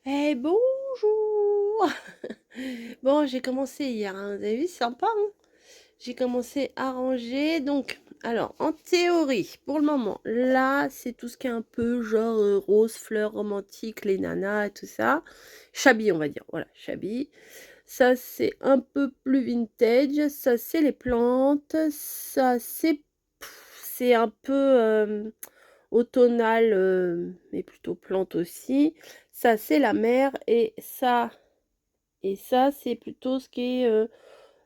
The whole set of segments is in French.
Eh bonjour! Bon, j'ai commencé hier, hein, vous avez vu, c'est sympa, hein? J'ai commencé à ranger, donc, alors, en théorie, pour le moment, là, c'est tout ce qui est un peu genre rose, fleurs romantiques, les nanas et tout ça. Shabby, on va dire, voilà, shabby. Ça, c'est un peu plus vintage. Ça, c'est les plantes. Ça, c'est un peu automnal, mais plutôt plante aussi. Ça, c'est la mer. Et ça, c'est plutôt ce qui est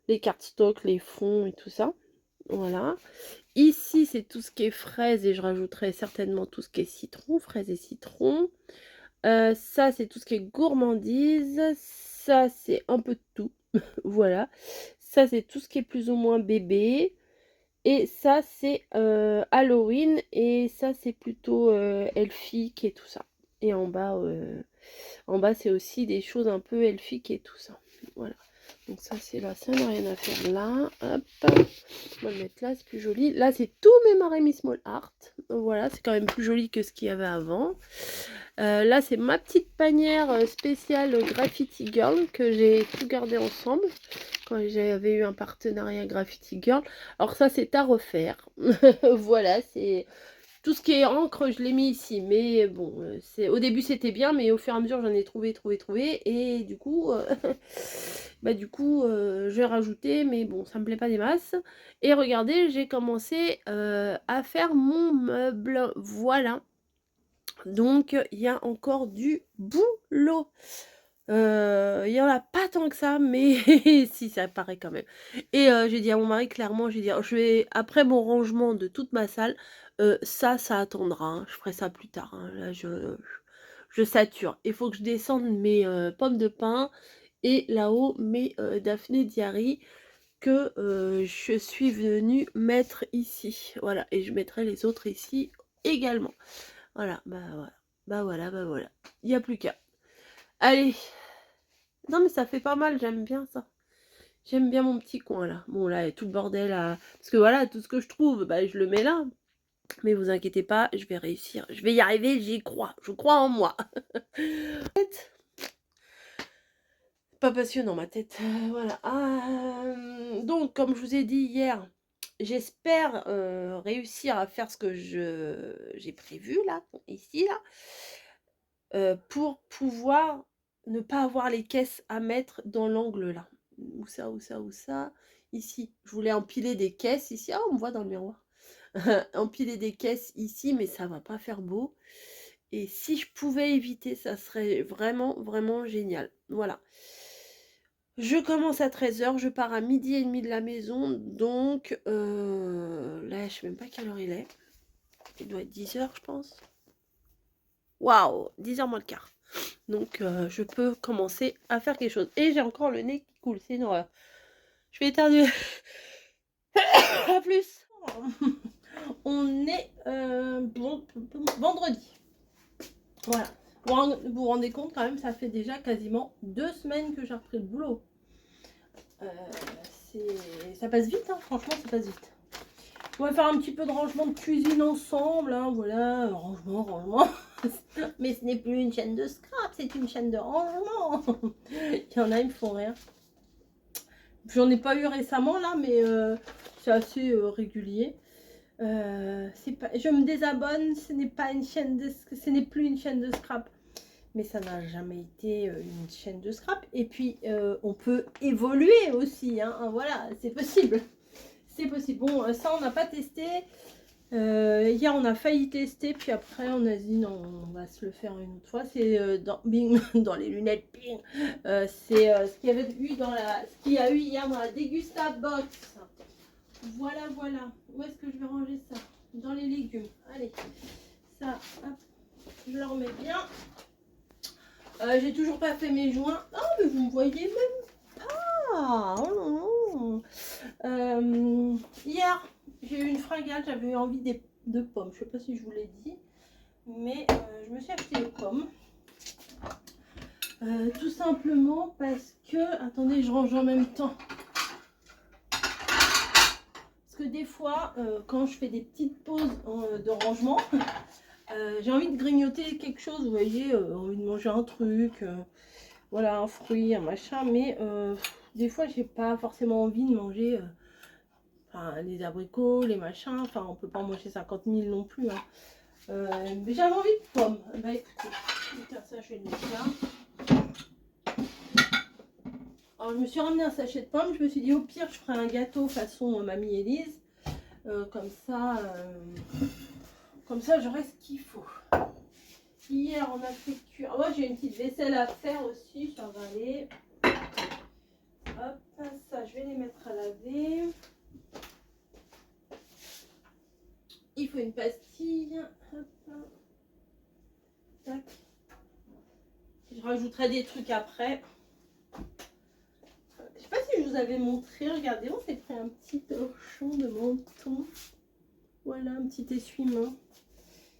les cardstocks, les fonds et tout ça. Voilà. Ici, c'est tout ce qui est fraises et je rajouterai certainement tout ce qui est citron, fraises et citron. Ça, c'est tout ce qui est gourmandise. Ça, c'est un peu de tout. Voilà. Ça, c'est tout ce qui est plus ou moins bébé. Et ça, c'est Halloween. Et ça, c'est plutôt elfique et tout ça. Et en bas, c'est aussi des choses un peu elfiques et tout ça. Voilà. Donc ça, c'est là. Ça n'a rien à faire là. Hop. On va le mettre là, c'est plus joli. Là, c'est tous mes Maremy Small Art. Voilà, c'est quand même plus joli que ce qu'il y avait avant. Là, c'est ma petite panière spéciale Graffiti Girl que j'ai tout gardé ensemble quand j'avais eu un partenariat Graffiti Girl. Alors ça, c'est à refaire. Voilà, c'est tout ce qui est encre, je l'ai mis ici. Mais bon, au début, c'était bien, mais au fur et à mesure, j'en ai trouvé. Et du coup, j'ai rajouté, mais bon, ça me plaît pas des masses. Et regardez, j'ai commencé à faire mon meuble. Voilà. Donc, il y a encore du boulot. Il y en a pas tant que ça, mais si, ça paraît quand même. Et j'ai dit à mon mari, clairement, j'ai dit: «Je vais après mon rangement de toute ma salle, ça attendra, hein, je ferai ça plus tard, hein. Là, je sature. Il faut que je descende mes, pommes de pin et là-haut mes, Daphné Diary que, je suis venue mettre ici. Voilà, et je mettrai les autres ici également. Voilà, bah, voilà. Bah, voilà, bah, voilà. Il y a plus qu'à. Allez! Non, mais ça fait pas mal, j'aime bien ça. J'aime bien mon petit coin là. Bon, là, il y a tout le bordel à. Parce que voilà, tout ce que je trouve, bah, je le mets là. Mais vous inquiétez pas, je vais réussir. Je vais y arriver, j'y crois. Je crois en moi. Pas passionnant ma tête. Voilà. Donc, comme je vous ai dit hier, j'espère réussir à faire ce que j'ai prévu là, ici, là, pour pouvoir ne pas avoir les caisses à mettre dans l'angle là. Où ça, où ça, où ça? Ici. Je voulais empiler des caisses ici. Ah, on me voit dans le miroir. Empiler des caisses ici, mais ça va pas faire beau. Et si je pouvais éviter, ça serait vraiment, vraiment génial. Voilà. Je commence à 13h, je pars à 12h30 de la maison. Donc, là, je sais même pas quelle heure il est. Il doit être 10h, je pense. Waouh, 10h moins le quart. Donc, je peux commencer à faire quelque chose. Et j'ai encore le nez qui coule, c'est une horreur. Je vais éternuer. À plus. On est vendredi. Voilà. Vous vous rendez compte quand même, ça fait déjà quasiment 2 semaines que j'ai repris le boulot. Ça passe vite, hein, franchement, ça passe vite. On va faire un petit peu de rangement de cuisine ensemble, hein, voilà, rangement. Mais ce n'est plus une chaîne de scrap, c'est une chaîne de rangement. Il y en a, ils me font rire. J'en ai pas eu récemment là, mais c'est assez régulier. Je me désabonne, ce n'est plus une chaîne de scrap. Mais ça n'a jamais été une chaîne de scrap. Et puis, on peut évoluer aussi, hein, voilà, c'est possible. C'est possible. Bon, ça, on n'a pas testé. Hier, on a failli tester, puis après, on a dit non, on va se le faire une autre fois. C'est dans les lunettes Bing. C'est ce qu'il y avait eu ce qu'il y a eu hier dans la Degusta Box. Voilà, voilà. Où est-ce que je vais ranger ça? Dans les légumes. Allez, ça, hop, je le remets bien. J'ai toujours pas fait mes joints. Ah, mais vous me voyez même pas. Oh non, non. Hier, j'ai eu une fringale, j'avais eu envie de pommes. Je sais pas si je vous l'ai dit, mais je me suis acheté des pommes. Tout simplement parce que... Attendez, je range en même temps. Parce que des fois, quand je fais des petites pauses de rangement, J'ai envie de grignoter quelque chose, vous voyez, envie de manger un truc, voilà, un fruit, un machin, mais des fois j'ai pas forcément envie de manger les abricots, les machins, enfin on peut pas en manger 50 000 non plus, hein. Mais j'avais envie de pommes. Bah écoutez, ça je vais le mettre là. Alors je me suis ramené un sachet de pommes, je me suis dit au pire je ferai un gâteau façon Mamie Élise, comme ça j'aurai ce qu'il faut. Hier on a fait cuire, moi j'ai une petite vaisselle à faire aussi, ça va aller. Hop, ça je vais les mettre à laver. Il faut une pastille. Hop. Tac. Je rajouterai des trucs après. Je sais pas si je vous avais montré. Regardez, on s'est pris un petit torchon de menton. Voilà, un petit essuie-main.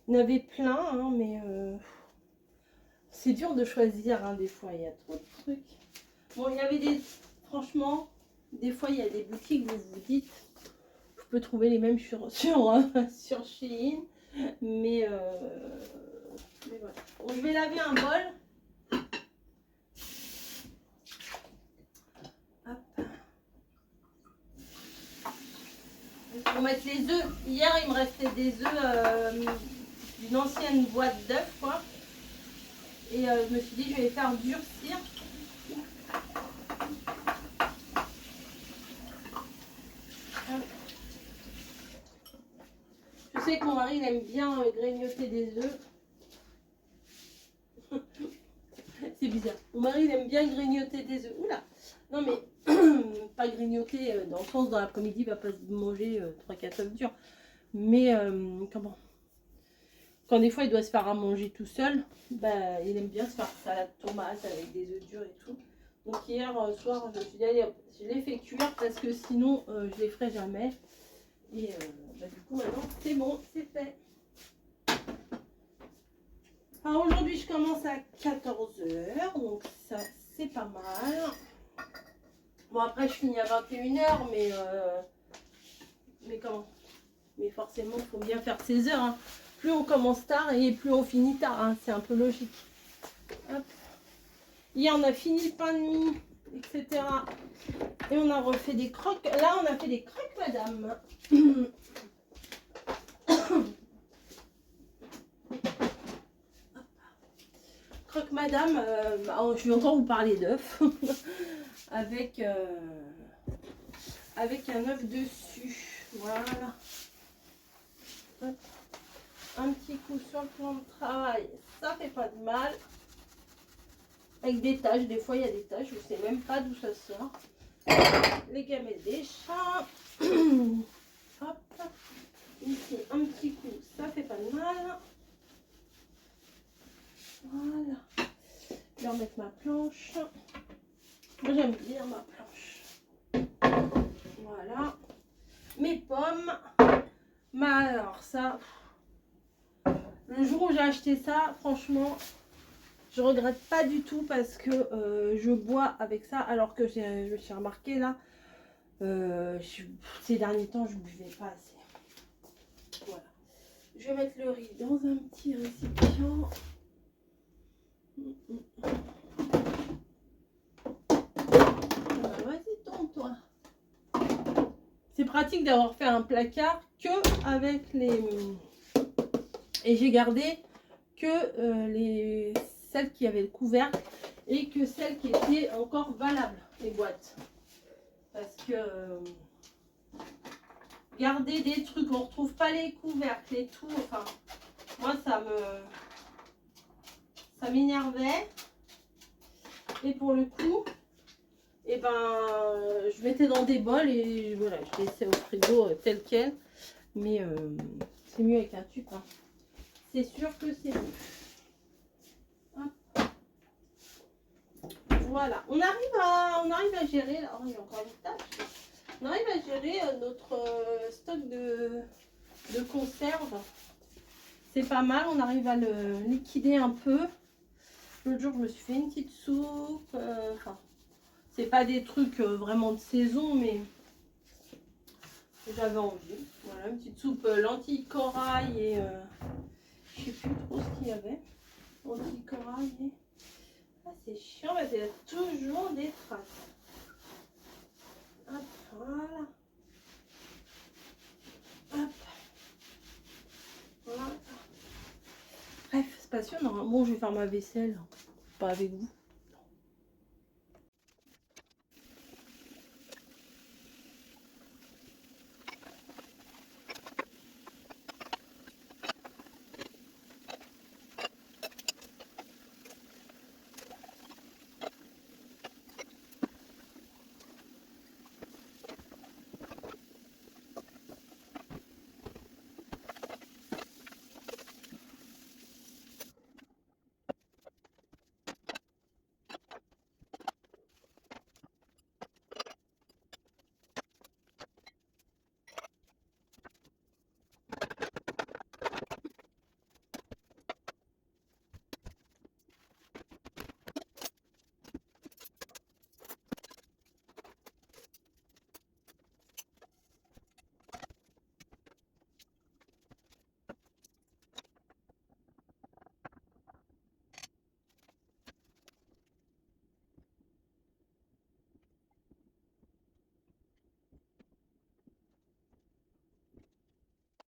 Il y en avait plein, hein, mais c'est dur de choisir, hein, des fois. Il y a trop de trucs. Bon, il y avait des... Franchement, des fois, il y a des boutiques où vous vous dites... Je peux trouver les mêmes sur Shein. Mais voilà. Bon, je vais laver un bol. Hop. Pour mettre les œufs. Hier, il me restait des œufs d'une ancienne boîte d'œufs, quoi. Et je me suis dit, je vais les faire durcir. Je sais que mon mari il aime bien grignoter des œufs. C'est bizarre. Mon mari il aime bien grignoter des œufs. Oula. Non mais pas grignoter dans le sens dans l'après-midi, il va pas se manger 3-4 œufs durs. Mais comment? Quand des fois il doit se faire à manger tout seul, bah, il aime bien se faire salade tomate avec des œufs durs et tout. Donc hier soir je me suis dit allez hop, je les fais cuire parce que sinon je les ferai jamais. Et bah, du coup maintenant c'est bon, c'est fait. Alors aujourd'hui je commence à 14 h, donc ça c'est pas mal. Bon après je finis à 21 h, mais comment? Mais forcément il faut bien faire ses heures, hein. Plus on commence tard et plus on finit tard, hein. C'est un peu logique. Hop. Hier on a fini le pain de mie, etc. Et on a refait des croques. Là on a fait des croques madame. Croque madame, je vais encore vous parler d'œufs. avec un œuf dessus. Voilà. Hop. Un petit coup sur le plan de travail, ça fait pas de mal. Avec des taches, des fois il y a des taches, je sais même pas d'où ça sort. Les gamelles des chats. Hop. Ici un petit coup, ça fait pas de mal. Voilà. Je vais remettre ma planche. Moi j'aime bien ma planche. Voilà. Mes pommes. Alors ça, le jour où j'ai acheté ça, franchement, je regrette pas du tout parce que je bois avec ça. Alors que j'ai remarqué là, ces derniers temps, je ne buvais pas assez. Voilà. Je vais mettre le riz dans un petit récipient. Vas-y, tourne-toi. C'est pratique d'avoir fait un placard que avec les... Et j'ai gardé que celles qui avaient le couvercle et que celles qui étaient encore valables, les boîtes. Parce que garder des trucs, on retrouve pas les couvercles et tout, enfin, moi ça m'énervait. Et pour le coup, et ben, je mettais dans des bols et voilà, je laissais au frigo tel quel. Mais c'est mieux avec un tube, hein. C'est sûr que c'est mieux. Hop. Voilà, on arrive à gérer, là, oh, il y a encore une tâche. On arrive à gérer notre stock de conserve. C'est pas mal, on arrive à le liquider un peu. L'autre jour, je me suis fait une petite soupe. Enfin, c'est pas des trucs vraiment de saison, mais j'avais envie. Voilà, une petite soupe lentilles corail et Je sais plus trop ce qu'il y avait. Anti-corail. Ah, c'est chiant, parce qu'il y a toujours des traces. Hop, voilà. Hop. Voilà. Bref, c'est passionnant. Bon, je vais faire ma vaisselle. Pas avec vous.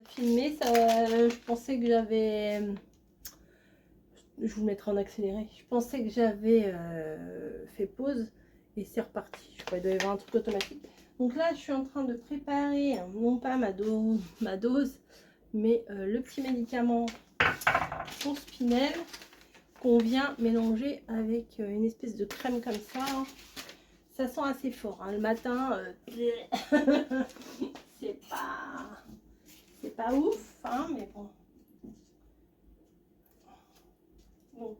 Filmer, ça, je pensais que j'avais... Je vous le mettrai en accéléré. Je pensais que j'avais fait pause et c'est reparti. Je crois qu'il doit y avoir un truc automatique. Donc là, je suis en train de préparer, non pas ma dose, mais le petit médicament pour Spinel qu'on vient mélanger avec une espèce de crème comme ça. Ça sent assez fort. Hein. Le matin, c'est pas ouf, hein, mais bon. Donc,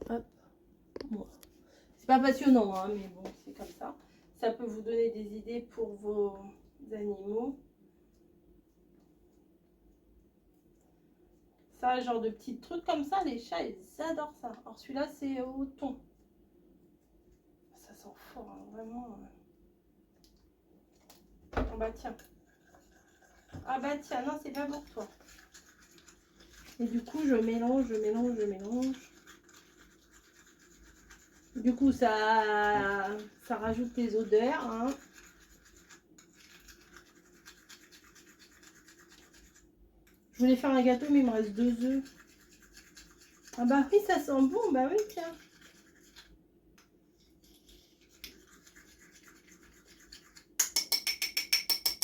hop, bon. C'est pas passionnant, hein, mais bon, c'est comme ça. Ça peut vous donner des idées pour vos animaux. Ça, genre de petits trucs comme ça, les chats, ils adorent ça. Alors celui-là, c'est au thon. Ça sent fort, hein, vraiment. Ah bah tiens. Ah bah tiens, non, c'est pas pour toi. Et du coup, je mélange. Du coup, ça rajoute les odeurs. Hein. Je voulais faire un gâteau, mais il me reste 2 œufs. Ah bah oui, ça sent bon. Bah oui, tiens.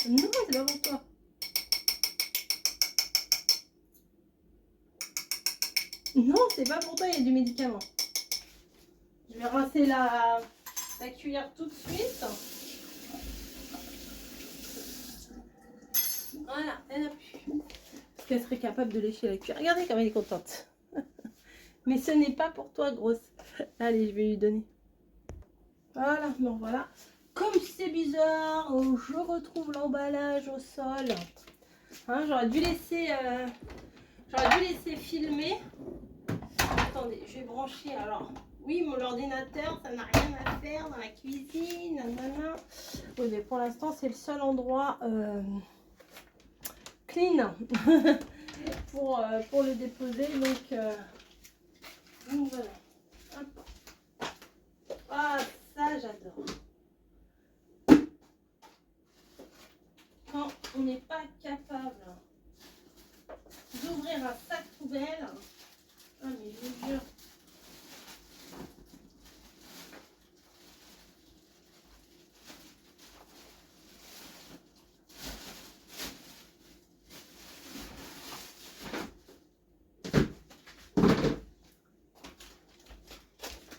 Non, c'est pas pour toi. Non, c'est pas pour toi, il y a du médicament. Je vais rincer la cuillère tout de suite. Voilà, elle n'a plus. Parce qu'elle serait capable de lécher la cuillère. Regardez comme elle est contente. Mais ce n'est pas pour toi, grosse. Allez, je vais lui donner. Voilà, bon voilà. Comme c'est bizarre, je retrouve l'emballage au sol. Hein, j'aurais dû laisser filmer. Attendez, je vais brancher. Alors, oui, mon ordinateur, ça n'a rien à faire dans la cuisine. Nanana. Oui, mais pour l'instant, c'est le seul endroit clean pour le déposer. Donc voilà. Hop. Ah, ça, j'adore. Quand on n'est pas capable d'ouvrir un sac poubelle, ah mais je vous jure.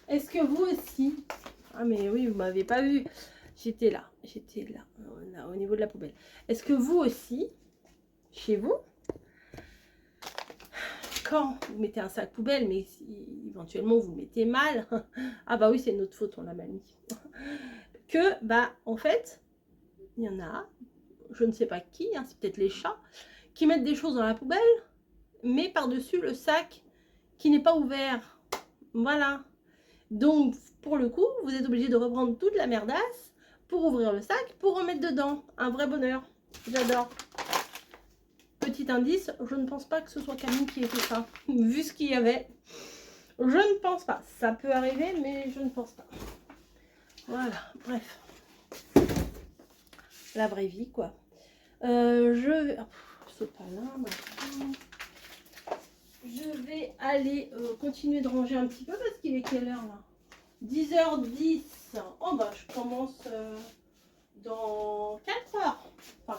Est-ce que vous aussi, ah mais oui, vous m'avez pas vu, j'étais là, au niveau de la poubelle. Est-ce que vous aussi, chez vous, quand vous mettez un sac poubelle, mais si éventuellement vous le mettez mal, ah bah oui, c'est notre faute, on l'a mal mis, que bah en fait, il y en a, je ne sais pas qui, hein, c'est peut-être les chats, qui mettent des choses dans la poubelle, mais par-dessus le sac qui n'est pas ouvert. Voilà. Donc, pour le coup, vous êtes obligé de reprendre toute la merdasse pour ouvrir le sac, pour remettre dedans. Un vrai bonheur. J'adore. Petit indice, je ne pense pas que ce soit Camille qui ait fait ça. Vu ce qu'il y avait, je ne pense pas. Ça peut arriver, mais je ne pense pas. Voilà, bref. La vraie vie, quoi. Je vais... saute pas là, maintenant. Je vais aller continuer de ranger un petit peu parce qu'il est quelle heure là? 10h10. Oh bah je commence dans 4 heures. Enfin,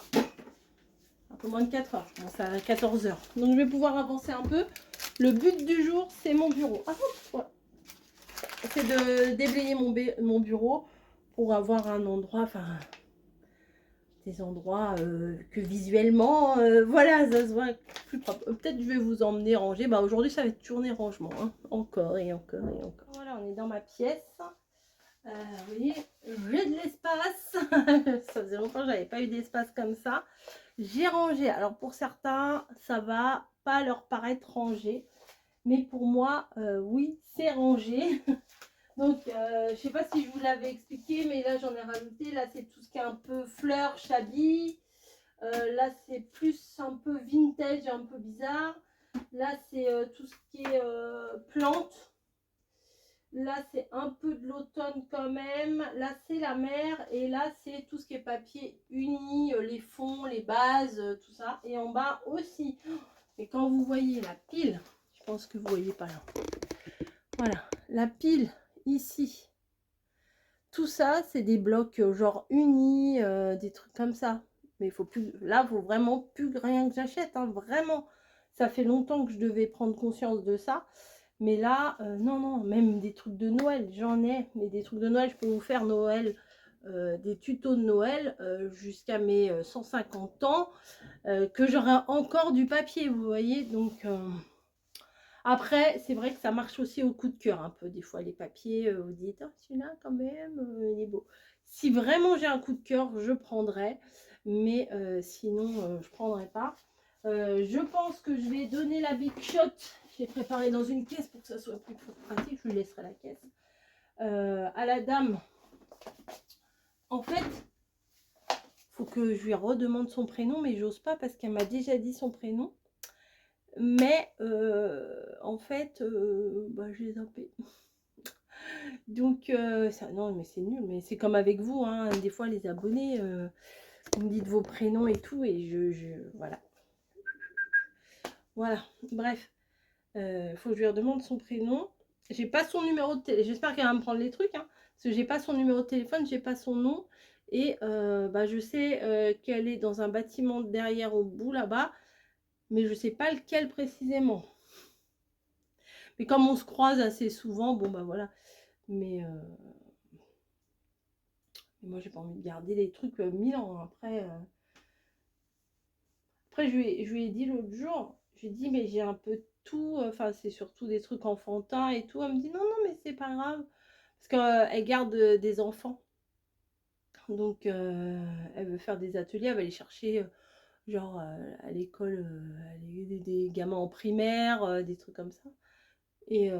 un peu moins de 4 heures. Je commence à 14h. Donc je vais pouvoir avancer un peu. Le but du jour, c'est mon bureau. Ah, ouais. C'est de déblayer mon bureau pour avoir un endroit, enfin des endroits que visuellement, voilà, ça se voit plus propre. Peut-être je vais vous emmener ranger. Bah aujourd'hui ça va être tournée rangement, hein. Encore et encore et encore. Voilà, on est dans ma pièce. Vous voyez, j'ai de l'espace. Ça faisait longtemps que j'avais pas eu d'espace comme ça. J'ai rangé. Alors pour certains, ça va pas leur paraître rangé, mais pour moi, oui, c'est rangé. Donc, je sais pas si je vous l'avais expliqué, mais là, j'en ai rajouté. Là, c'est tout ce qui est un peu fleurs, shabby. Là, c'est plus un peu vintage, un peu bizarre. Là, c'est tout ce qui est plantes. Là, c'est un peu de l'automne quand même. Là, c'est la mer. Et là, c'est tout ce qui est papier uni, les fonds, les bases, tout ça. Et en bas aussi. Et quand vous voyez la pile, je pense que vous voyez pas là. Voilà, la pile ici. Tout ça, c'est des blocs genre unis, des trucs comme ça. Mais il faut plus, là, il faut vraiment plus rien que j'achète, hein, vraiment. Ça fait longtemps que je devais prendre conscience de ça. Mais là, non, non, même des trucs de Noël, j'en ai. Mais des trucs de Noël, je peux vous faire Noël, des tutos de Noël jusqu'à mes 150 ans, que j'aurai encore du papier, vous voyez. Donc, après, c'est vrai que ça marche aussi au coup de cœur un peu. Des fois, les papiers, vous dites, oh, celui-là, quand même, il est beau. Si vraiment j'ai un coup de cœur, je prendrai. Mais sinon, je ne prendrai pas. Je pense que je vais donner la Big Shot. J'ai préparé dans une caisse pour que ça soit plus pratique. Je lui laisserai la caisse. À la dame. En fait, il faut que je lui redemande son prénom, mais j'ose pas parce qu'elle m'a déjà dit son prénom. Mais en fait, bah, je les zappé. Donc, ça, non, mais c'est nul. Mais c'est comme avec vous, hein, des fois, les abonnés, vous me dites vos prénoms et tout, et voilà. Voilà, bref. Faut que je lui redemande son prénom. J'ai pas son numéro de téléphone. J'espère qu'elle va me prendre les trucs, hein, parce que j'ai pas son numéro de téléphone, j'ai pas son nom. Et bah, je sais qu'elle est dans un bâtiment derrière au bout là-bas, mais je sais pas lequel précisément. Mais comme on se croise assez souvent, bon bah voilà. Mais moi j'ai pas envie de garder les trucs 1000 ans. Après, je lui ai dit l'autre jour, je lui ai dit mais j'ai un peu tout, enfin c'est surtout des trucs enfantins et tout. Elle me dit non, non, mais c'est pas grave. Parce qu'elle garde des enfants. Donc elle veut faire des ateliers, elle va aller chercher genre à l'école des gamins en primaire, des trucs comme ça. Et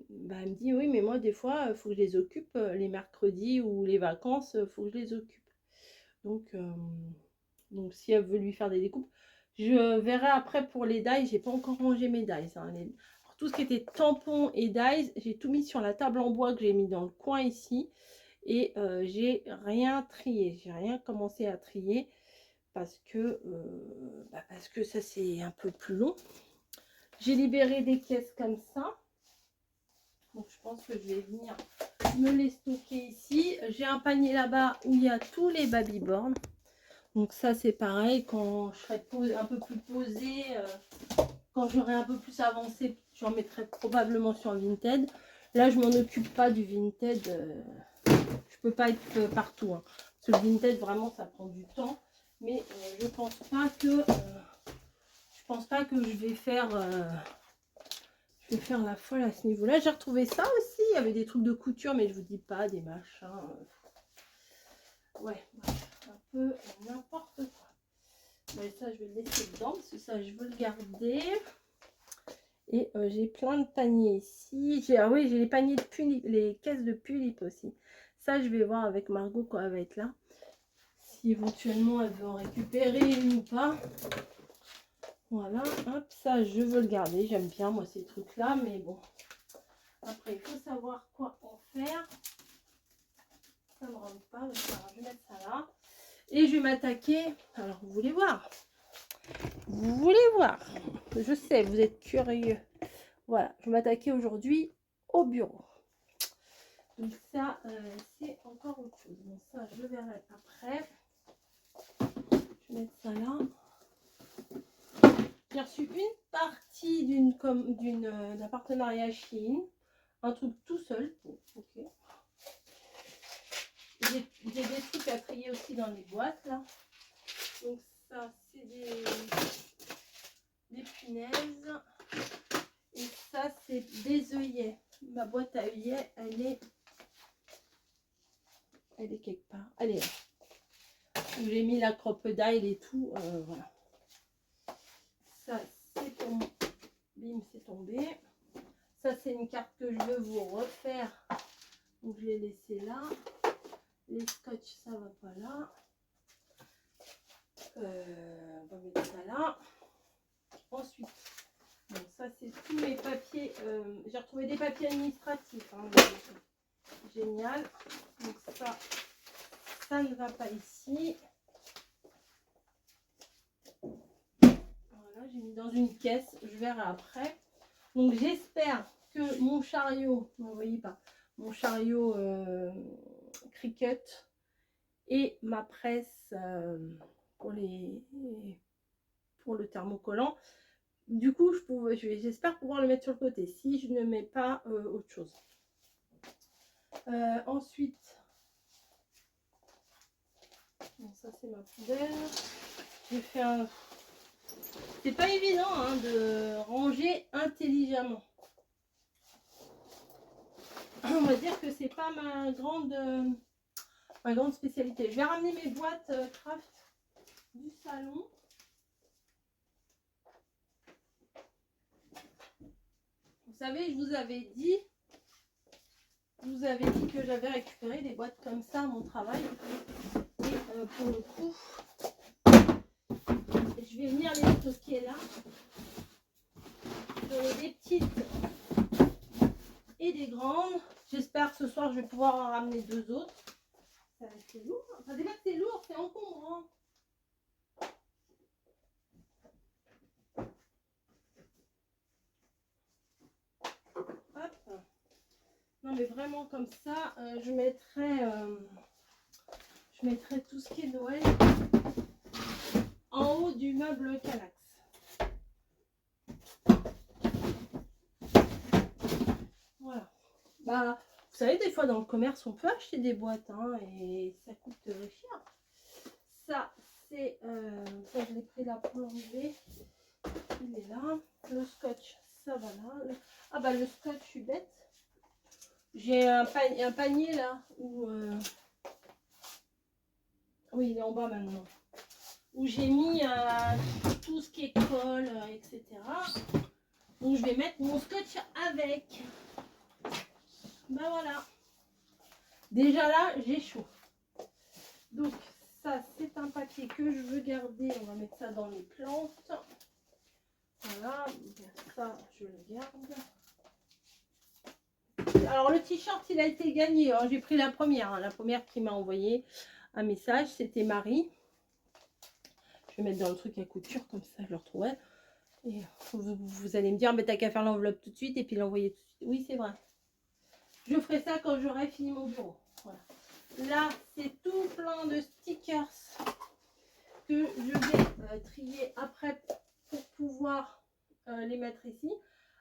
bah, elle me dit oui, mais moi des fois il faut que je les occupe les mercredis ou les vacances, il faut que je les occupe. Donc si elle veut lui faire des découpes, je verrai après pour les dies. J'ai pas encore rangé mes dies, hein. Alors, tout ce qui était tampons et dies, j'ai tout mis sur la table en bois que j'ai mis dans le coin ici. Et j'ai rien trié, j'ai rien commencé à trier parce que ça c'est un peu plus long. J'ai libéré des caisses comme ça. Donc je pense que je vais venir me les stocker ici. J'ai un panier là-bas où il y a tous les babyborn. Donc ça c'est pareil, quand je serai un peu plus posée, quand j'aurai un peu plus avancé, j'en mettrai probablement sur Vinted. Là je m'en occupe pas du Vinted, je peux pas être partout, hein. Parce que le Vinted vraiment ça prend du temps. Mais je pense pas que je vais faire la folle à ce niveau-là. J'ai retrouvé ça aussi. Il y avait des trucs de couture, mais je vous dis pas, des machins. Ouais, un peu n'importe quoi. Mais ça, je vais le laisser dedans parce que ça, je veux le garder. Et j'ai plein de paniers ici. Ah oui, j'ai les paniers de Pulip, les caisses de Pulip aussi. Ça, je vais voir avec Margot quand elle va être là. Si éventuellement elle veut en récupérer une ou pas. Voilà, hop, ça je veux le garder. J'aime bien moi ces trucs-là, mais bon. Après, il faut savoir quoi en faire. Ça ne me rentre pas, donc je vais mettre ça là. Et je vais m'attaquer. Alors, vous voulez voir? Vous voulez voir? Je sais, vous êtes curieux. Voilà, je vais m'attaquer aujourd'hui au bureau. Donc ça, c'est encore autre chose. Bon, ça, je le verrai après. Je vais mettre ça là. J'ai reçu une partie d'un partenariat Shein. Un truc tout seul. Bon, ok. J'ai des trucs à trier aussi dans les boîtes là. Donc ça, c'est des punaises. Et ça, c'est des œillets. Ma boîte à œillets, elle est quelque part. Elle est là. J'ai mis la crocodile et tout. Voilà. Ça, c'est tombé. Bim, c'est tombé. Ça, c'est une carte que je veux vous refaire. Donc, je l'ai laissé là. Les scotch, ça va pas là. On va mettre ça là. Ensuite, bon, ça, c'est tous mes papiers. J'ai retrouvé des papiers administratifs. Hein, génial. Donc, ça ne va pas ici. Voilà, j'ai mis dans une caisse. Je verrai après. Donc, j'espère que mon chariot, vous ne voyez pas, mon chariot Cricut et ma presse pour le thermocollant. Du coup, j'espère pouvoir le mettre sur le côté si je ne mets pas autre chose. Ensuite, bon, ça c'est ma poubelle. J'ai fait un... C'est pas évident hein, de ranger intelligemment. On va dire que c'est pas ma grande spécialité. Je vais ramener mes boîtes craft du salon. Vous savez, je vous avais dit que j'avais récupéré des boîtes comme ça à mon travail. Et pour le coup, je vais venir les stocker là. J'en ai des petites et des grandes. J'espère que ce soir, je vais pouvoir en ramener 2 autres. Ça va être lourd. Enfin, déjà que c'est lourd, c'est encombrant. Hop. Non, mais vraiment comme ça, je mettrai tout ce qui est Noël en haut du meuble Calax. Voilà. Bah, vous savez, des fois dans le commerce, on peut acheter des boîtes hein, et ça coûte cher. Ça, c'est... ça, je l'ai pris là pour l'enlever. Il est là. Le scotch, ça va là. Ah bah, le scotch, je suis bête. J'ai un panier là où... Oui, il est en bas maintenant. Où j'ai mis tout ce qui est colle, etc. Donc, je vais mettre mon scotch avec. Ben voilà. Déjà là, j'ai chaud. Donc, ça, c'est un papier que je veux garder. On va mettre ça dans les plantes. Voilà. Ça, je le garde. Alors, le t-shirt, il a été gagné. Hein. J'ai pris la première. Hein. La première qui m'a envoyé un message, c'était Marie. Je vais mettre dans le truc à couture, comme ça, je le retrouverai. Et vous allez me dire, mais t'as qu'à faire l'enveloppe tout de suite et puis l'envoyer tout de suite. Oui, c'est vrai. Je ferai ça quand j'aurai fini mon bureau. Voilà. Là, c'est tout plein de stickers que je vais trier après pour pouvoir les mettre ici.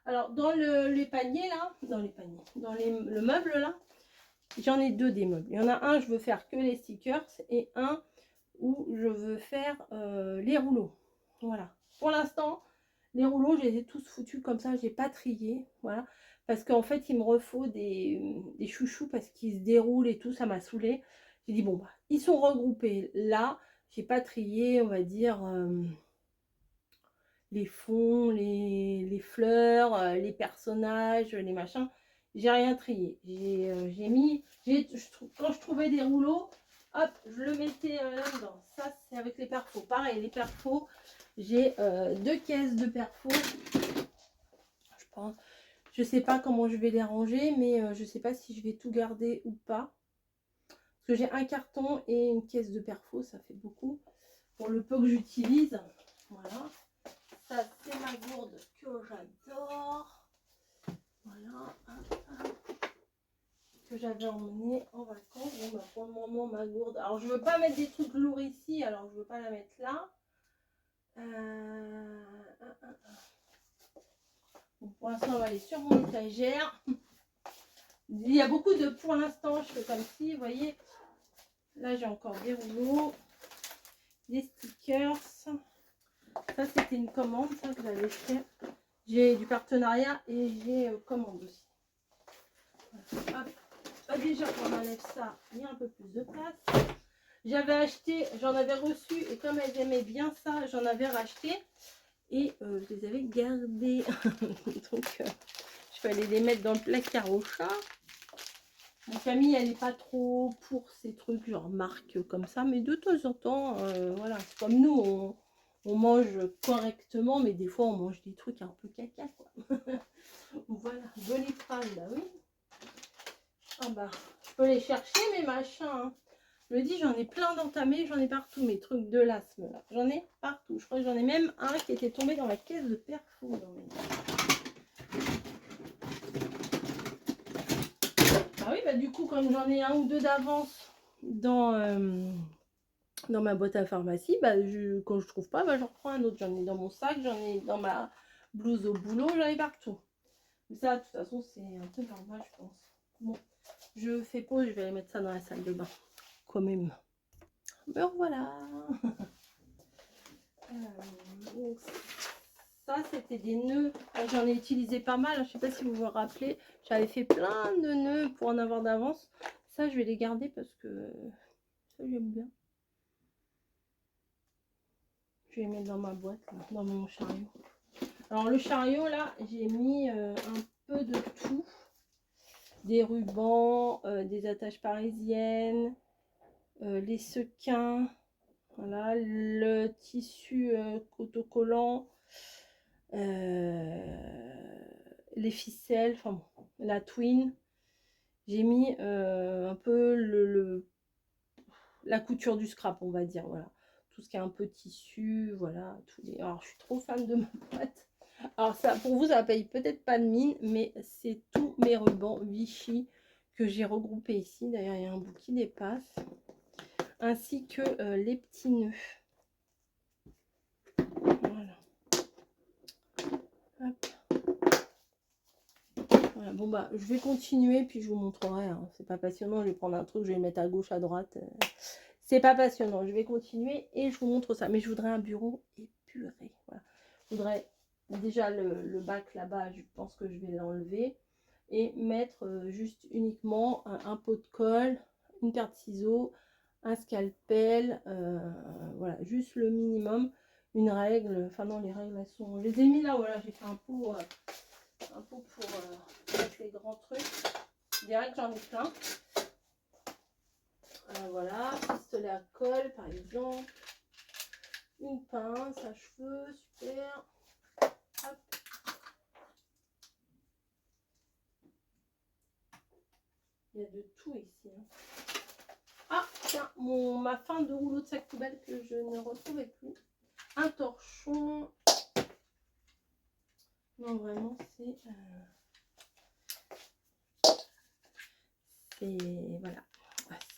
Alors, dans les paniers là, dans le meuble là, j'en ai 2 des meubles. Il y en a un, je veux faire que les stickers et un où je veux faire les rouleaux. Voilà. Pour l'instant, les rouleaux, je les ai tous foutus comme ça, je n'ai pas trié. Voilà. Parce qu'en fait, il me refaut des chouchous parce qu'ils se déroulent et tout, ça m'a saoulé. J'ai dit, bon, bah, ils sont regroupés là. J'ai pas trié, on va dire, les fonds, les fleurs, les personnages, les machins. J'ai rien trié. J'ai mis, quand je trouvais des rouleaux, hop, je le mettais là-dedans. Ça, c'est avec les perfos. Pareil, les perfos, J'ai 2 caisses de perfo. Je pense, je sais pas comment je vais les ranger, mais je sais pas si je vais tout garder ou pas. Parce que j'ai un carton et une caisse de perfo, ça fait beaucoup pour le peu que j'utilise. Voilà. Ça, c'est ma gourde que j'adore. Voilà. Que j'avais emmené en vacances. Bon, bah, pour le moment, ma gourde. Alors, je veux pas mettre des trucs lourds ici, alors je veux pas la mettre là. Bon, pour l'instant, on va aller sur mon étagère. Il y a beaucoup de, pour l'instant, je fais comme si, vous voyez, là j'ai encore des rouleaux, des stickers. Ça, c'était une commande, ça que j'avais fait. J'ai du partenariat et j'ai commande aussi. Voilà. Hop. Déjà, on enlève ça, il y a un peu plus de place. J'avais acheté, j'en avais reçu et comme elles aimaient bien ça, j'en avais racheté et je les avais gardées. Donc, je vais aller les mettre dans le placard au chat. Ma famille, elle n'est pas trop pour ces trucs genre marque comme ça, mais de temps en temps, voilà, c'est comme nous, on mange correctement, mais des fois on mange des trucs un peu caca, quoi. Voilà, Doliprane, bah oui. Ah bah, je peux les chercher mes machins, hein. Je le dis, j'en ai plein d'entamés, j'en ai partout, mes trucs de l'asthme, là. J'en ai partout. Je crois que j'en ai même un qui était tombé dans la caisse de perfum. Ah oui, bah du coup, comme j'en ai un ou deux d'avance dans ma boîte à pharmacie, bah, quand je trouve pas, bah, j'en reprends un autre. J'en ai dans mon sac, j'en ai dans ma blouse au boulot, j'en ai partout. Mais ça, de toute façon, c'est un peu normal, je pense. Bon, je fais pause, je vais aller mettre ça dans la salle de bain, quand même. Mais voilà. Donc, ça, c'était des nœuds. J'en ai utilisé pas mal. Je sais pas si vous vous rappelez. J'avais fait plein de nœuds pour en avoir d'avance. Ça, je vais les garder parce que ça, j'aime bien. Je vais les mettre dans ma boîte, là, dans mon chariot. Alors, le chariot, là, j'ai mis un peu de tout. Des rubans, des attaches parisiennes, les sequins. Voilà, le tissu autocollant. Les ficelles, enfin bon, la twin. J'ai mis un peu la couture du scrap, on va dire, voilà. Tout ce qui est un peu tissu, voilà. Alors, je suis trop fan de ma boîte. Alors, ça, pour vous, ça ne paye peut-être pas de mine, mais c'est tous mes rubans Vichy que j'ai regroupés ici. D'ailleurs, il y a un bout qui dépasse. Ainsi que les petits nœuds. Voilà. Hop. Voilà, bon bah je vais continuer puis je vous montrerai, hein. C'est pas passionnant, je vais prendre un truc, je vais le mettre à gauche, à droite, c'est pas passionnant, je vais continuer et je vous montre ça, mais je voudrais un bureau épuré, voilà. Je voudrais déjà le bac là-bas, je pense que je vais l'enlever et mettre juste uniquement un pot de colle, une paire de ciseaux, un scalpel, voilà, juste le minimum, une règle, enfin non, les règles elles sont, je les ai mis là, voilà, j'ai fait un pot pour mettre les grands trucs. Je dirais que j'en ai plein. Voilà, pistolet à colle par exemple. Une pince à cheveux, super. Hop. Il y a de tout ici, hein. Ah, tiens, ma fin de rouleau de sac poubelle que je ne retrouvais plus. Un torchon. Non, vraiment, c'est... voilà.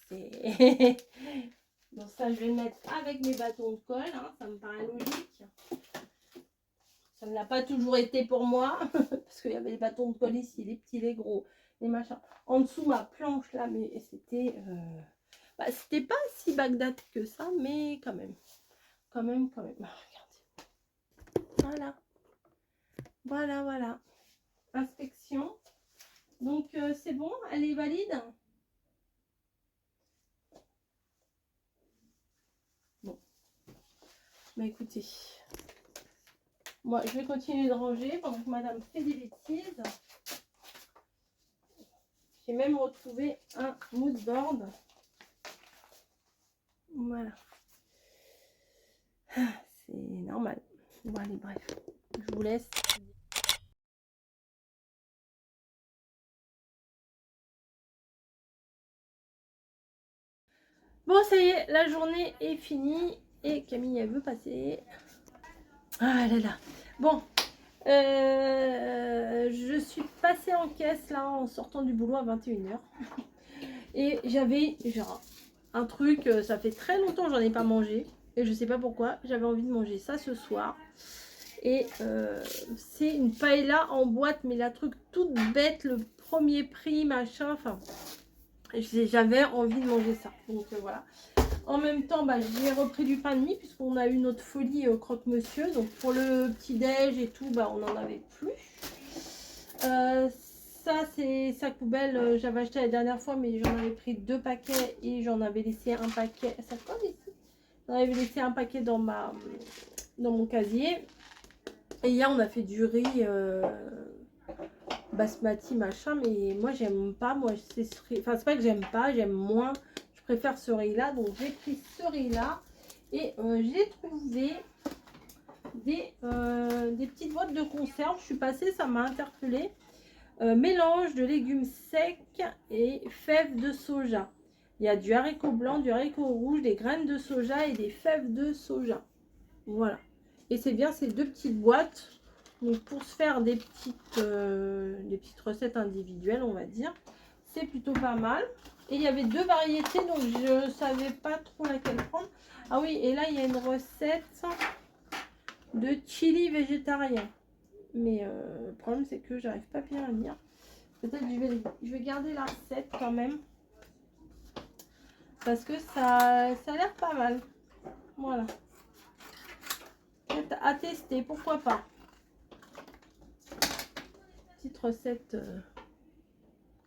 C'est... Donc ça, je vais le mettre avec mes bâtons de colle, hein, ça me paraît logique. Ça ne l'a pas toujours été pour moi, parce qu'il y avait les bâtons de colle ici, les petits, les gros, les machins. En dessous, ma planche là, mais c'était... bah, c'était pas si Bagdad que ça, mais quand même. Quand même. Ah, regardez. Voilà. Voilà, voilà. Inspection. Donc, c'est bon, elle est valide. Bon. Bah écoutez, moi je vais continuer de ranger pendant que madame fait des bêtises. J'ai même retrouvé un mood board. Voilà. c'est normal. Bon, allez, bref, je vous laisse. Bon, ça y est, la journée est finie et Camille, elle veut passer. Ah là là. Bon, je suis passée en caisse là en sortant du boulot à 21h. Et j'avais genre un truc, ça fait très longtemps que j'en ai pas mangé. Et je sais pas pourquoi, j'avais envie de manger ça ce soir. Et c'est une paella en boîte, mais la truc toute bête, le premier prix, machin. Enfin, j'avais envie de manger ça. Donc voilà. En même temps, j'ai repris du pain de mie puisqu'on a eu notre folie croque-monsieur. Donc pour le petit-déj et tout, on n'en avait plus. Ça, c'est sac poubelle. J'avais acheté la dernière fois, mais j'en avais pris 2 paquets et j'en avais laissé un paquet. Ça colle ici. J'en avais laissé un paquet dans mon casier. Et hier, on a fait du riz basmati machin, mais moi j'aime pas. Moi, c'est pas que j'aime pas, j'aime moins. Je préfère ce riz là, donc j'ai pris ce riz là et j'ai trouvé des petites boîtes de conserve. Je suis passée, ça m'a interpellée. Mélange de légumes secs et fèves de soja. Il y a du haricot blanc, du haricot rouge, des graines de soja et des fèves de soja. Voilà. Et c'est bien ces 2 petites boîtes. Donc pour se faire des petites recettes individuelles, on va dire, c'est plutôt pas mal. Et il y avait 2 variétés, donc je savais pas trop laquelle prendre. Ah oui, et là il y a une recette de chili végétarien. Mais le problème c'est que j'arrive pas bien à lire. Peut-être je vais garder la recette quand même. Parce que ça a l'air pas mal. Voilà. Peut-être à tester, pourquoi pas. Petite recette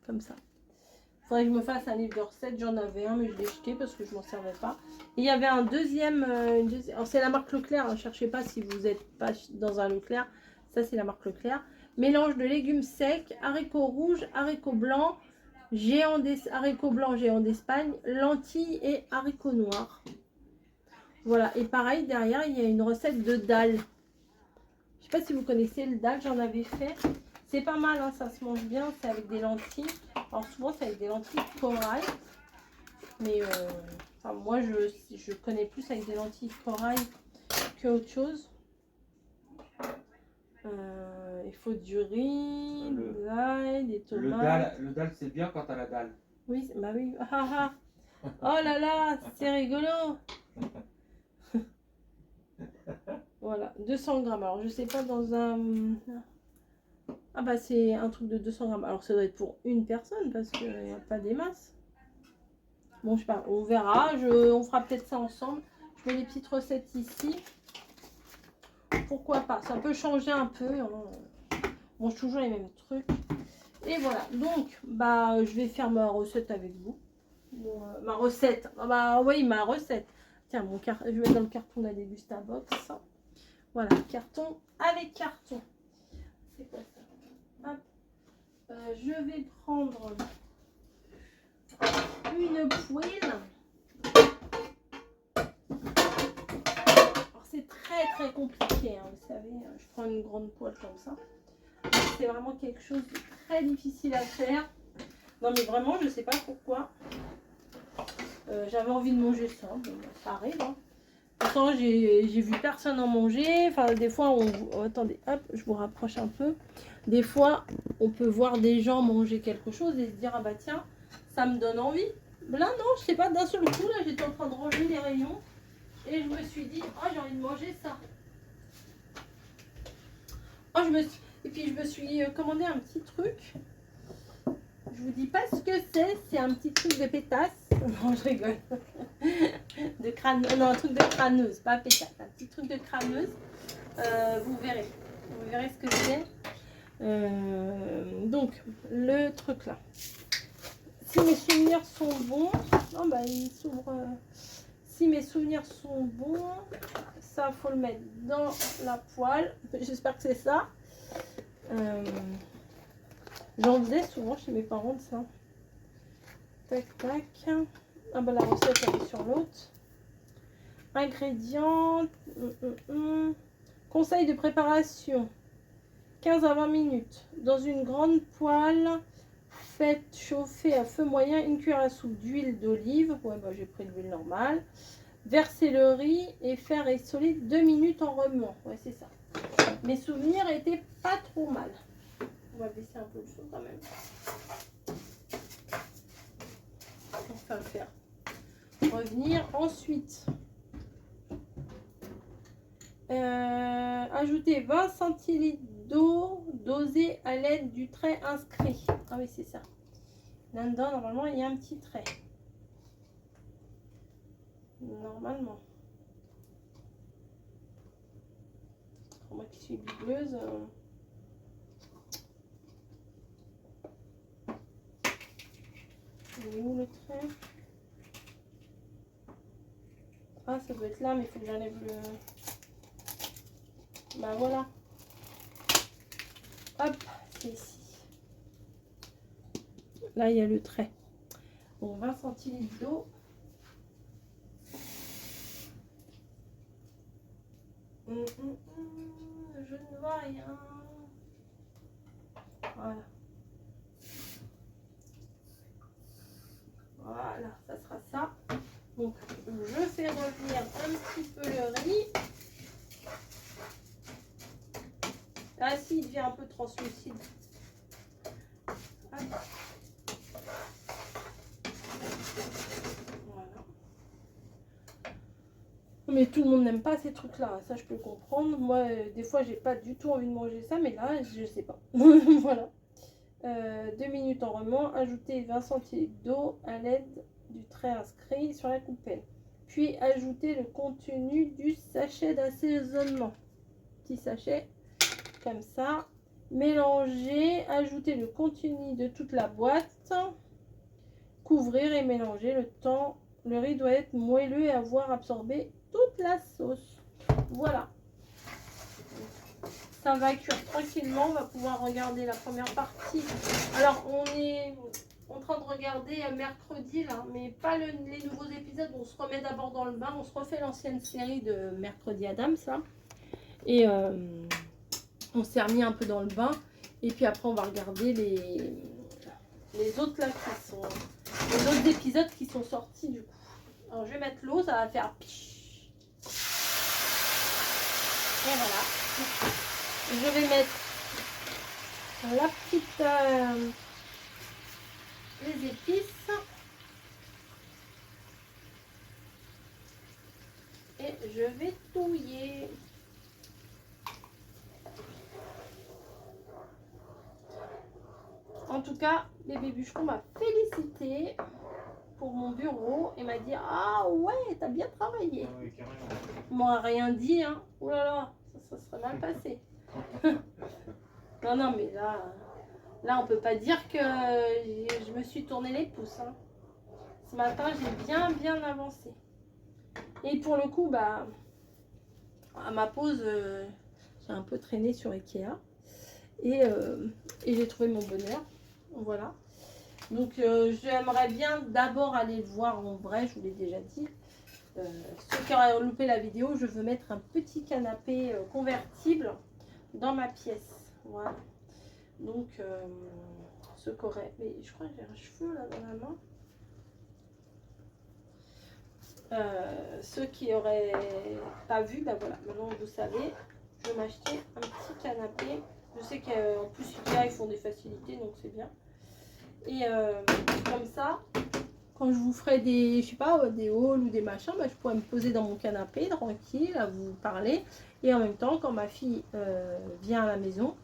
comme ça. Faudrait que je me fasse un livre de recettes. J'en avais un, mais je l'ai jeté parce que je m'en servais pas. Et il y avait un deuxième. Alors c'est la marque Leclerc. Ne cherchez pas si vous n'êtes pas dans un Leclerc. Ça c'est la marque Leclerc. Mélange de légumes secs, haricots rouges, haricots blancs, haricots blancs géants d'Espagne, lentilles et haricots noirs. Voilà. Et pareil, derrière, il y a une recette de dalle. Je sais pas si vous connaissez le dalle, j'en avais fait. C'est pas mal, hein, ça se mange bien. C'est avec des lentilles. Alors souvent, c'est avec des lentilles corail. Mais moi, je connais plus avec des lentilles corail que autre chose. Il faut du riz, de l'ail, des tomates. Le dalle, c'est bien quand t'as la dalle. Oui, bah oui. Ah, ah. Oh là là, c'est rigolo. Voilà, 200 grammes. Alors, je sais pas dans un... Ah bah c'est un truc de 200 grammes. Alors, ça doit être pour une personne parce qu'il n'y a pas des masses. Bon, je sais pas, on verra. On fera peut-être ça ensemble. Je mets les petites recettes ici. Pourquoi pas? Ça peut changer un peu. On mange toujours les mêmes trucs. Et voilà. Donc, je vais faire ma recette avec vous. Bon, ma recette. Oui, ma recette. Tiens, je vais mettre dans le carton de la Dégustabox. Voilà, carton avec carton. C'est quoi ça? Hop. Je vais prendre une poêle. Alors c'est très compliqué, hein, vous savez. Je prends une grande poêle comme ça. C'est vraiment quelque chose de très difficile à faire. Non mais vraiment, je sais pas pourquoi. J'avais envie de manger ça. Bon, ça arrive. Hein. Pourtant, j'ai vu personne en manger. Enfin, des fois, attendez, hop, je vous rapproche un peu. Des fois, on peut voir des gens manger quelque chose et se dire, ah bah tiens, ça me donne envie. Là, non, je sais pas, d'un seul coup, là, j'étais en train de ranger les rayons. Et je me suis dit, oh, j'ai envie de manger ça. Oh, et puis, je me suis commandé un petit truc. Je vous dis pas ce que c'est un petit truc de pétasse. Non, je rigole. De crâneuse, non, un truc de crâneuse, pas pétasse, un petit truc de crâneuse. Vous verrez ce que c'est. Donc, le truc là. Si mes souvenirs sont bons, non, il s'ouvre. Si mes souvenirs sont bons, ça faut le mettre dans la poêle. J'espère que c'est ça. J'en faisais souvent chez mes parents de ça. Tac, tac. Ah la recette elle est sur l'autre. Ingrédients. Conseil de préparation. 15 à 20 minutes. Dans une grande poêle, faites chauffer à feu moyen une cuillère à soupe d'huile d'olive. Ouais, bah, j'ai pris de l'huile normale. Versez le riz et faire rissoler 2 minutes en remuant. Ouais, c'est ça. Mes souvenirs étaient pas trop mal. On va baisser un peu le feu quand même. On va le faire revenir. Ensuite, ajouter 20 centilitres d'eau dosée à l'aide du trait inscrit. Ah oui, c'est ça. Là-dedans, normalement, il y a un petit trait. Normalement. Pour moi qui suis bigleuse. Il est où le trait? Ah, ça doit être là, mais il faut que j'enlève le... Bah voilà. Hop, c'est ici. Là, il y a le trait. Bon, 20 centilitres d'eau. Je ne vois rien. Voilà. Voilà, ça sera ça. Donc, je fais revenir un petit peu le riz. Là, si, il devient un peu translucide. Hop. Voilà. Mais tout le monde n'aime pas ces trucs-là. Ça, je peux comprendre. Moi, des fois, j'ai pas du tout envie de manger ça, mais là, je sais pas. Voilà. 2 minutes en remuant. Ajoutez 20 centilitres d'eau à l'aide du trait inscrit sur la coupelle. Puis, ajoutez le contenu du sachet d'assaisonnement. Petit sachet, comme ça. Mélangez. Ajoutez le contenu de toute la boîte. Couvrir et mélanger le temps. Le riz doit être moelleux et avoir absorbé toute la sauce. Voilà. Ça va cuire tranquillement. On va pouvoir regarder la première partie. Alors, on est en train de regarder mercredi, là, mais pas les nouveaux épisodes. On se remet d'abord dans le bain. On se refait l'ancienne série de Mercredi Adam, ça. Et on s'est remis un peu dans le bain. Et puis après, on va regarder les autres, là, qui sont... Les autres épisodes qui sont sortis, du coup. Alors, je vais mettre l'eau. Ça va faire... Et voilà. Je vais mettre la petite... les épices. Et je vais touiller. En tout cas, bébé bûcheron m'a félicité pour mon bureau et m'a dit: ah ouais, t'as bien travaillé. Ah oui, carrément. Moi, rien dit, hein. Oh là là, ça serait mal passé. Non, non, mais là, on peut pas dire que je me suis tourné les pouces. Hein. Ce matin, j'ai bien avancé. Et pour le coup, bah, à ma pause, j'ai un peu traîné sur Ikea. Et j'ai trouvé mon bonheur. Voilà. Donc, j'aimerais bien d'abord aller le voir en vrai, je vous l'ai déjà dit. Ceux qui auraient loupé la vidéo, je veux mettre un petit canapé convertible dans ma pièce. Voilà. Donc, ceux qui auraient... Mais je crois que j'ai un cheveu là dans la main. Ceux qui auraient pas vu, ben voilà, maintenant vous savez, je vais m'acheter un petit canapé. Je sais qu'en plus Ikea ils font des facilités, donc c'est bien. Et comme ça, quand je vous ferai des, je sais pas, des hauls ou des machins, bah, je pourrais me poser dans mon canapé tranquille, à vous parler. Et en même temps, quand ma fille vient à la maison,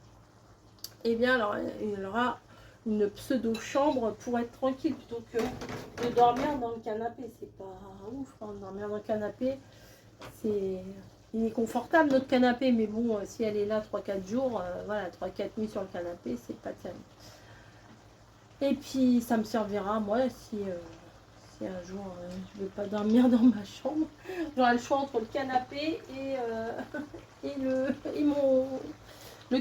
eh bien alors il aura une pseudo chambre pour être tranquille plutôt que de dormir dans le canapé. C'est pas ouf, hein, dormir dans le canapé, il est confortable notre canapé, mais bon, si elle est là 3-4 jours, voilà, 3-4 nuits sur le canapé, c'est pas terrible. Et puis ça me servira moi si un jour je ne veux pas dormir dans ma chambre, j'aurai le choix entre le canapé et le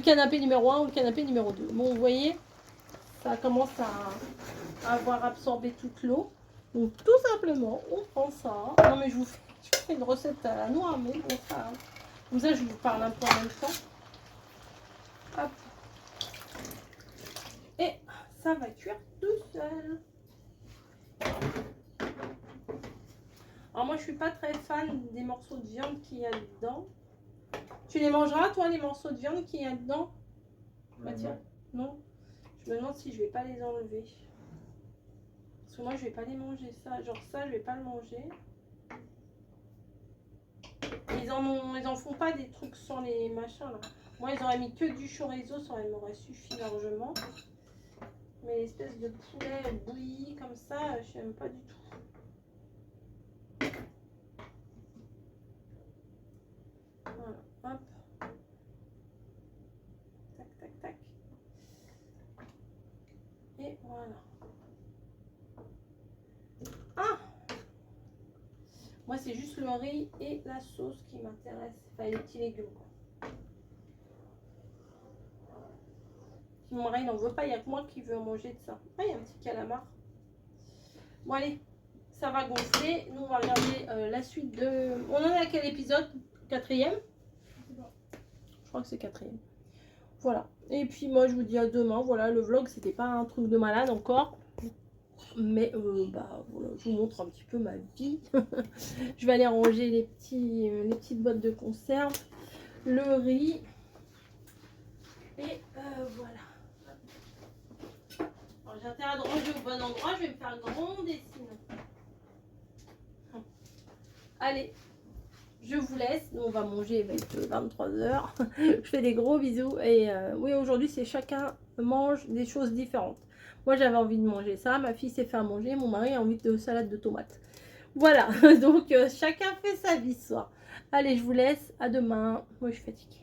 canapé numéro 1 ou le canapé numéro 2. Bon, vous voyez, ça commence à avoir absorbé toute l'eau. Donc tout simplement, on prend ça. Non mais je vous fais une recette à la noix, mais bon ça. Comme ça, je vous parle un peu en même temps. Hop. Et ça va cuire tout seul. Alors moi, je suis pas très fan des morceaux de viande qu'il y a dedans. Tu les mangeras, toi, les morceaux de viande qu'il y a dedans? Bah tiens, non. Je me demande si je vais pas les enlever. Parce que moi, je vais pas les manger, ça. Genre ça, je vais pas le manger. Ils en font pas des trucs sans les machins, là. Moi, ils auraient mis que du chorizo, ça m'aurait suffi largement. Mais l'espèce de poulet bouilli comme ça, je n'aime pas du tout. Voilà, hop. Tac, tac, tac. Et voilà. Ah! Moi, c'est juste le riz et la sauce qui m'intéresse. Enfin, les petits légumes, quoi. Si mon mari n'en veut pas, il n'y a que moi qui veux manger de ça. Ah, il y a un petit calamar. Bon, allez. Ça va gonfler. Nous, on va regarder la suite de... On en est à quel épisode? 4e? Je crois que c'est 4e. Voilà. Et puis moi, je vous dis à demain. Voilà, le vlog, c'était pas un truc de malade encore. Mais bah, voilà, je vous montre un petit peu ma vie. Je vais aller ranger les petites boîtes de conserve. Le riz. Et voilà. Alors, j'ai intérêt de ranger au bon endroit. Je vais me faire gronder sinon. Allez, je vous laisse. Nous, on va manger, il va être 23 h. Je fais des gros bisous. Et oui, aujourd'hui, c'est chacun mange des choses différentes. Moi, j'avais envie de manger ça. Ma fille s'est fait à manger. Mon mari a envie de salade de tomates. Voilà. Donc, chacun fait sa vie ce soir. Allez, je vous laisse. À demain. Moi, je suis fatiguée.